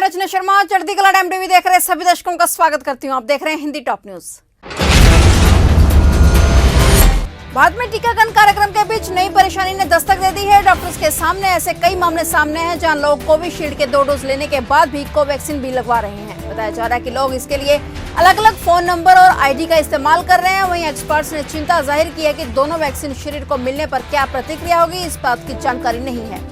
मैं रचना शर्मा। चढ़ती कला टाइम टीवी देख रहे सभी दर्शकों का स्वागत करती हूं। आप देख रहे हैं हिंदी टॉप न्यूज। भारत में टीकाकरण कार्यक्रम के बीच नई परेशानी ने दस्तक दे दी है। डॉक्टर्स के सामने ऐसे कई मामले सामने हैं जहां लोग कोविशील्ड के 2 डोज लेने के बाद भी कोवैक्सीन भी लगवा रहे हैं। बताया जा रहा है कि लोग इसके लिए अलग अलग फोन नंबर और आईडी का इस्तेमाल कर रहे हैं। वहीं एक्सपर्ट्स ने चिंता जाहिर की है कि दोनों वैक्सीन शरीर को मिलने पर क्या प्रतिक्रिया होगी, इस बात की जानकारी नहीं है।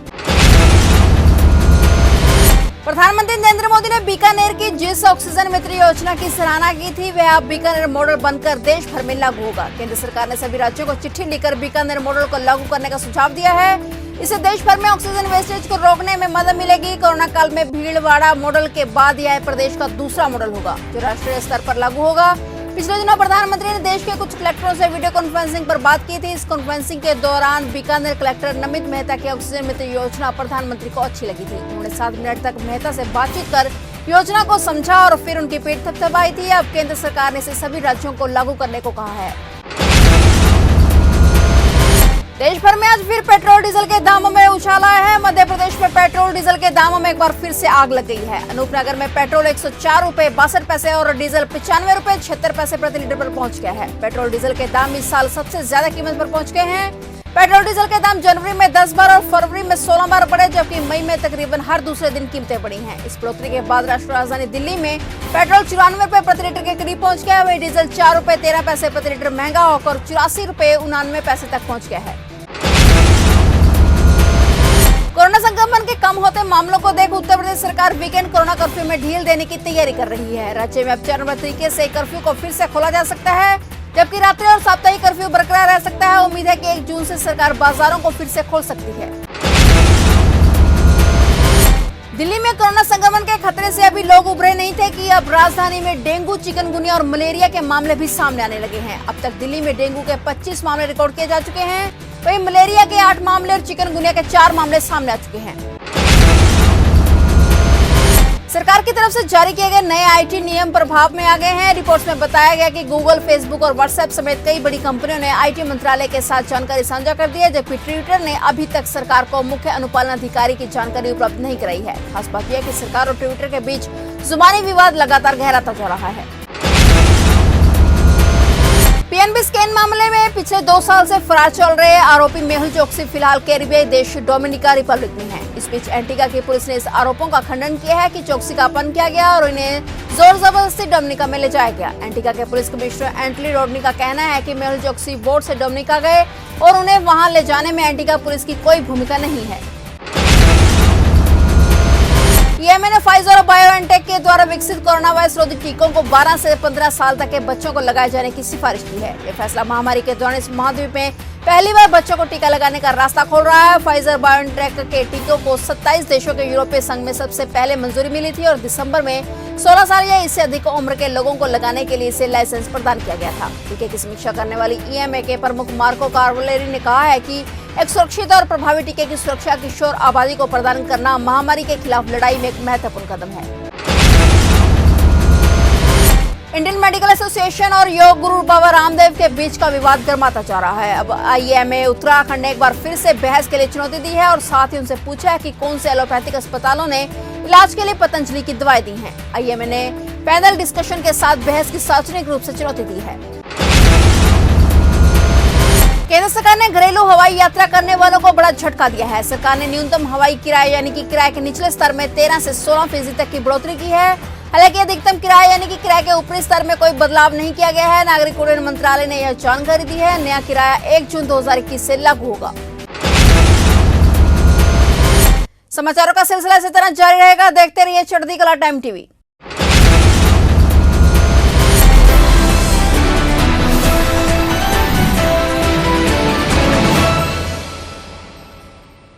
प्रधानमंत्री नरेंद्र मोदी ने बीकानेर की जिस ऑक्सीजन मित्र योजना की सराहना की थी वह अब बीकानेर मॉडल बनकर देश भर में लागू होगा। केंद्र सरकार ने सभी राज्यों को चिट्ठी लिखकर बीकानेर मॉडल को लागू करने का सुझाव दिया है। इससे देश भर में ऑक्सीजन वेस्टेज को रोकने में मदद मिलेगी। कोरोना काल में भीलवाड़ा मॉडल के बाद यह प्रदेश का दूसरा मॉडल होगा जो राष्ट्रीय स्तर पर लागू होगा। पिछले दिनों प्रधानमंत्री ने देश के कुछ कलेक्टरों से वीडियो कॉन्फ्रेंसिंग पर बात की थी। इस कॉन्फ्रेंसिंग के दौरान बीकानेर कलेक्टर नमित मेहता की ऑक्सीजन मित्र योजना प्रधानमंत्री को अच्छी लगी थी। उन्होंने 7 मिनट तक मेहता से बातचीत कर योजना को समझा और फिर उनकी पीठ थपथपाई थी। अब केंद्र सरकार ने इसे सभी राज्यों को लागू करने को कहा है। देश भर में आज फिर पेट्रोल डीजल के दामों में उछाल आया है। मध्य प्रदेश में पेट्रोल डीजल के दामों में एक बार फिर से आग लग गई है। अनूपनगर में पेट्रोल 104 रुपए 62 पैसे और डीजल 95 रुपए 76 पैसे प्रति लीटर पर पहुंच गया है। पेट्रोल डीजल के दाम इस साल सबसे ज्यादा कीमत पर पहुंच गए हैं। पेट्रोल डीजल के दाम जनवरी में 10 बार और फरवरी में 16 बार बढ़े, जबकि मई में तकरीबन हर दूसरे दिन कीमतें बढ़ी हैं। इस बढ़ोतरी के बाद राष्ट्रीय राजधानी दिल्ली में पेट्रोल 94 रुपए प्रति लीटर के करीब पहुंच गया है। वही डीजल 4 रुपए 13 पैसे प्रति लीटर महंगा होकर 84 रुपए 99 पैसे तक पहुंच गया है। कोरोना संक्रमण के कम होते मामलों को देख उत्तर प्रदेश सरकार वीकेंड कोरोना कर्फ्यू में ढील देने की तैयारी कर रही है। राज्य में अब चरणबद्ध तरीके से कर्फ्यू को फिर से खोला जा सकता है, जबकि रात्रि और साप्ताहिक कर्फ्यू बरकरार रह सकता है। उम्मीद है कि 1 जून से सरकार बाजारों को फिर से खोल सकती है। दिल्ली में कोरोना संक्रमण के खतरे से अभी लोग उभरे नहीं थे कि अब राजधानी में डेंगू, चिकनगुनिया और मलेरिया के मामले भी सामने आने लगे हैं। अब तक दिल्ली में डेंगू के 25 मामले रिकॉर्ड किए जा चुके हैं। वहीं मलेरिया के 8 मामले और चिकनगुनिया के 4 मामले सामने आ चुके हैं। सरकार की तरफ से जारी किए गए नए आईटी नियम प्रभाव में आ गए हैं। रिपोर्ट्स में बताया गया कि गूगल, फेसबुक और व्हाट्सएप समेत कई बड़ी कंपनियों ने आईटी मंत्रालय के साथ जानकारी साझा कर दी है, जबकि ट्विटर ने अभी तक सरकार को मुख्य अनुपालन अधिकारी की जानकारी उपलब्ध नहीं कराई है। खास बात यह है कि सरकार और ट्विटर के बीच जुबानी विवाद लगातार गहराता जा रहा है। पीएनबी स्कैम मामले में पिछले 2 साल से फरार चल रहे आरोपी मेहुल चोकसी फिलहाल कैरिबियाई देश डोमिनिका रिपब्लिक में है। इस बीच एंटीगा की पुलिस ने इस आरोपों का खंडन किया है कि चोकसी का अपहरण किया गया और इन्हें जोर जबरदस्ती डोमिनिका में ले जाया गया। एंटीगा के पुलिस कमिश्नर एंटली रोडनी का कहना है कि मेहुल चोकसी बोट से डोमिनिका गए और उन्हें वहां ले जाने में एंटीगा पुलिस की कोई भूमिका नहीं है। ईएमए ने फाइजर और बायोएनटेक के द्वारा विकसित कोरोना वायरस रोधी टीकों को 12 से 15 साल तक के बच्चों को लगाए जाने की सिफारिश की है। यह फैसला महामारी के दौरान इस महाद्वीप में पहली बार बच्चों को टीका लगाने का रास्ता खोल रहा है। फाइजर बायोएनटेक के टीकों को 27 देशों के यूरोपीय संघ में सबसे पहले मंजूरी मिली थी और दिसंबर में 16 साल या इससे अधिक उम्र के लोगों को लगाने के लिए इसे लाइसेंस प्रदान किया गया था। टीके की समीक्षा करने वाली ईएमए के प्रमुख मार्को कार्वलेरी ने कहा है कि एक सुरक्षित और प्रभावी टीके की सुरक्षा किशोर आबादी को प्रदान करना महामारी के खिलाफ लड़ाई में एक महत्वपूर्ण कदम है। इंडियन मेडिकल एसोसिएशन और योग गुरु बाबा रामदेव के बीच का विवाद गर्माता जा रहा है। अब आईएमए उत्तराखंड ने एक बार फिर से बहस के लिए चुनौती दी है और साथ ही उनसे पूछा है कि कौन से एलोपैथिक अस्पतालों ने इलाज के लिए पतंजलि की दवाएं दी हैं। आईएमए ने पैनल डिस्कशन के साथ बहस की सार्वजनिक रूप से चुनौती दी है। केंद्र सरकार ने घरेलू हवाई यात्रा करने वालों को बड़ा झटका दिया है। सरकार ने न्यूनतम हवाई किराए यानी कि किराए के निचले स्तर में 13 से 16% तक की बढ़ोतरी की है। हालांकि अधिकतम किराए यानी कि किराए के ऊपरी स्तर में कोई बदलाव नहीं किया गया है। नागरिक उड्डयन मंत्रालय ने यह जानकारी दी है। नया किराया 1 जून 2021 से लागू होगा। समाचारों का सिलसिला इसी तरह जारी रहेगा। देखते रहिए चढ़ती कला टाइम टीवी।